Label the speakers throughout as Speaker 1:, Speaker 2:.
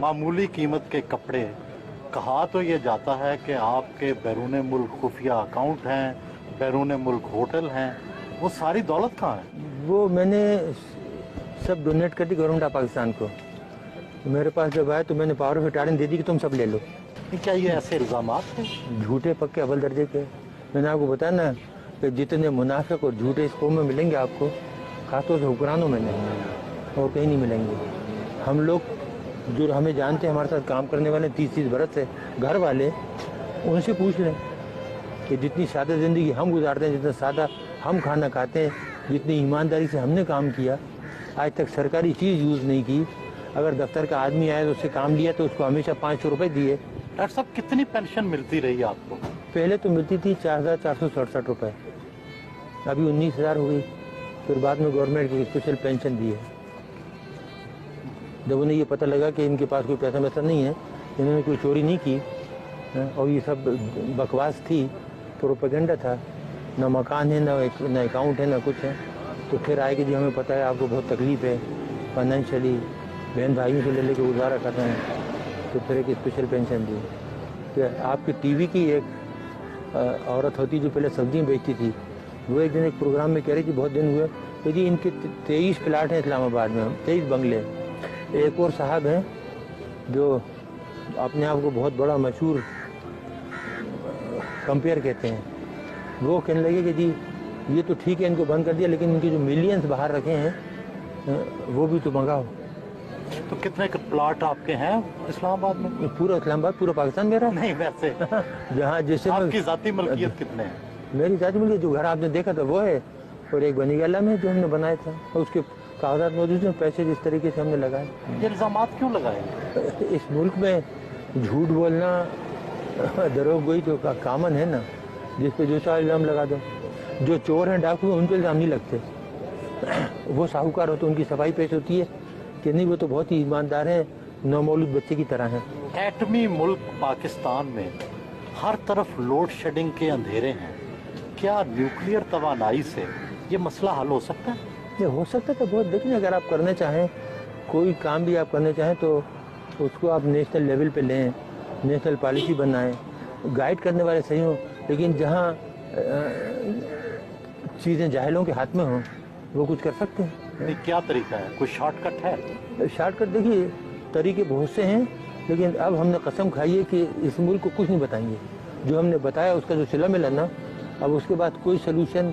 Speaker 1: मामूली कीमत के कपड़े, कहा तो ये जाता है कि आपके बैरून मुल्क खुफिया अकाउंट हैं, बैरून मुल्क होटल हैं, वो सारी दौलत कहाँ है?
Speaker 2: वो मैंने सब डोनेट कर दी गवर्नमेंट ऑफ पाकिस्तान को। मेरे पास जब आया तो मैंने पावर ऑफ अटॉर्नी दे दी कि तुम सब ले लो।
Speaker 1: क्या ये ऐसे इल्जामात थे?
Speaker 2: झूठे पक्के अव्वल दर्जे के। मैंने आपको बताया ना कि जितने मुनाफिक और झूठे इस कौम में मिलेंगे आपको, खासतौर से हुक्मरानों में नहीं, और कहीं नहीं मिलेंगे। हम लोग जो हमें जानते हैं, हमारे साथ काम करने वाले 30-30 बरस से घर वाले, उनसे पूछ लें कि जितनी सादा ज़िंदगी हम गुजारते हैं, जितना सादा हम खाना खाते हैं, जितनी ईमानदारी से हमने काम किया, आज तक सरकारी चीज़ यूज़ नहीं की। अगर दफ्तर का आदमी आया तो उससे काम लिया तो उसको हमेशा 500 रुपये दिए।
Speaker 1: डॉक्टर साहब, कितनी पेंशन मिलती रही आपको?
Speaker 2: पहले तो मिलती थी 4,467 रुपये, अभी 19,000 हो गई। फिर बाद में गवर्नमेंट की स्पेशल पेंशन दी है। जब उन्हें ये पता लगा कि इनके पास कोई पैसा वैसा नहीं है, इन्होंने कोई चोरी नहीं की और ये सब बकवास थी, प्रोपेगेंडा था, ना मकान है, ना अकाउंट है, ना कुछ है, तो फिर आए कि जी हमें पता है आपको बहुत तकलीफ़ है फाइनेंशियली, बहन भाइयों से ले लेके गुजारा कर रहे हैं, तो फिर एक स्पेशल पेंशन दी। फिर आपकी टीवी की एक औरत होती जो पहले सब्जियाँ बेचती थी, वो एक दिन एक प्रोग्राम में कह रही थी, बहुत दिन हुए, तो जी इनके 23 प्लाट हैं इस्लामाबाद में, 23 बंगले। एक और साहब हैं जो अपने आप को बहुत बड़ा मशहूर कंपेयर कहते हैं, वो कहने लगे कि जी ये तो ठीक है, इनको बंद कर दिया, लेकिन इनके जो मिलियंस बाहर रखे हैं वो भी तो मंगाओ।
Speaker 1: तो कितने प्लाट आपके हैं इस्लामाबाद में?
Speaker 2: पूरा इस्लामाबाद, पूरा पाकिस्तान मेरा
Speaker 1: नहीं, वैसे
Speaker 2: जहाँ जैसे
Speaker 1: आपकी जाती मलकियत कितने हैं?
Speaker 2: मेरी जाती मलकियत जो घर आपने देखा था वो है, और एक बनी गला में जो हमने बनाया था, और उसके कागजात मौजूद हैं, पैसे जिस तरीके से हमने लगाए।
Speaker 1: ये इल्जामात क्यों लगाए?
Speaker 2: इस मुल्क में झूठ बोलना, दरोगोई तो कामन है ना, जिस पे जो सा इल्ज़ाम लगा दो। जो चोर हैं, डाकू, उन पर इल्ज़ाम नहीं लगते। वो साहूकार हो तो उनकी सफाई पेश होती है कि नहीं, वो तो बहुत ही ईमानदार हैं, नौमौलूद बच्चे की तरह हैं।
Speaker 1: एटमी मुल्क पाकिस्तान में हर तरफ लोड शेडिंग के अंधेरे हैं, क्या न्यूक्लियर तवानाई से ये मसला हल हो सकता है?
Speaker 2: ये हो सकता है तो बहुत, लेकिन अगर आप करना चाहें, कोई काम भी आप करना चाहें तो उसको आप नेशनल लेवल पे लें, नेशनल पॉलिसी बनाएं, गाइड करने वाले सही हों, लेकिन जहाँ चीज़ें जाहिलों के हाथ में हों वो कुछ कर सकते हैं।
Speaker 1: क्या तरीका है? कोई शॉर्टकट है?
Speaker 2: शॉर्टकट देखिए, तरीके बहुत से हैं, लेकिन अब हमने कसम खाई है कि इस मुल्क को कुछ नहीं बताएंगे। जो हमने बताया उसका जो सिला मिला ना, अब उसके बाद कोई सलूशन,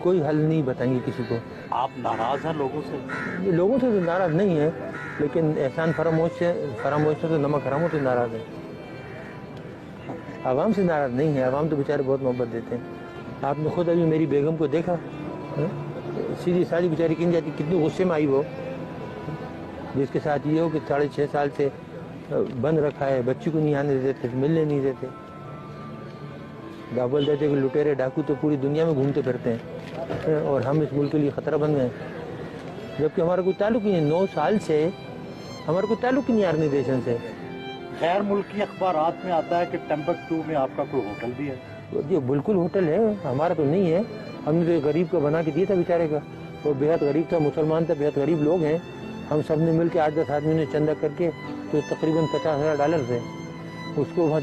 Speaker 2: कोई हल नहीं बताएंगे किसी को।
Speaker 1: आप नाराज हैं लोगों से?
Speaker 2: लोगों से तो नाराज नहीं है, लेकिन एहसान फरामोश से तो नमक हराम से नाराज है। आवाम से नाराज नहीं है, आवाम तो बेचारे बहुत मोहब्बत देते हैं। आपने खुद अभी मेरी बेगम को देखा, सीधी सारी बेचारी किन जाती, कितनी गुस्से में आई वो, जिसके साथ ये हो कि 6.5 साल से बंद रखा है, बच्ची को नहीं आने देते, मिलने नहीं देते। बोल देते कि लुटेरे डाकू तो पूरी दुनिया में घूमते फिरते हैं और हम इस मुल्क के लिए ख़तरा बन गए, जबकि हमारा कोई ताल्लुक ही नहीं। 9 साल से हमारा कोई ताल्लुक ही नहीं ऑर्गेनाइजेशन से।
Speaker 1: गैर मुल्की अखबारात में आता है कि टम्बकटू में आपका कोई होटल भी है।
Speaker 2: ये बिल्कुल होटल है, हमारा तो नहीं है। हमने तो गरीब को बना के दिया था बेचारे का, वो बेहद गरीब था, मुसलमान था, बेहद गरीब लोग हैं। हम सब ने मिल के 8-10 आदमी ने चंदा करके, तो तकरीबन $50,000 थे, उसको वहाँ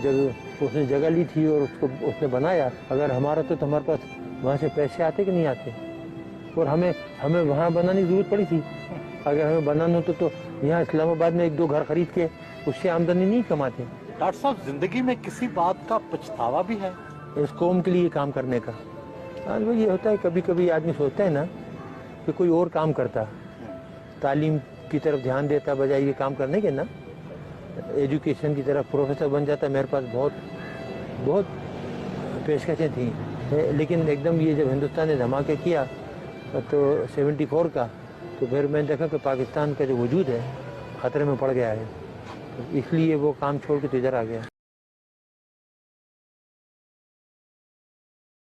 Speaker 2: उसने जगह ली थी और उसको उसने बनाया। अगर हमारा तो हमारे पास वहाँ से पैसे आते कि नहीं आते, और हमें वहाँ बनाने की ज़रूरत पड़ी थी। अगर हमें बनाना होता तो यहाँ इस्लामाबाद में 1-2 घर खरीद के उससे आमदनी नहीं कमाते।
Speaker 1: डॉक्टर साहब, जिंदगी में किसी बात का पछतावा भी है?
Speaker 2: इस कौम के लिए काम करने का। आज वो ये होता है, कभी कभी आदमी सोचता है ना कि कोई और काम करता, तालीम की तरफ ध्यान देता बजाय ये काम करने के ना, एजुकेशन की तरफ प्रोफेसर बन जाता। मेरे पास बहुत पेशकशें थी, लेकिन एकदम ये जब हिंदुस्तान ने धमाके किया तो 74 का, तो फिर मैंने देखा कि पाकिस्तान का जो वजूद है ख़तरे में पड़ गया है, तो इसलिए वो काम छोड़ के तो इधर आ गया।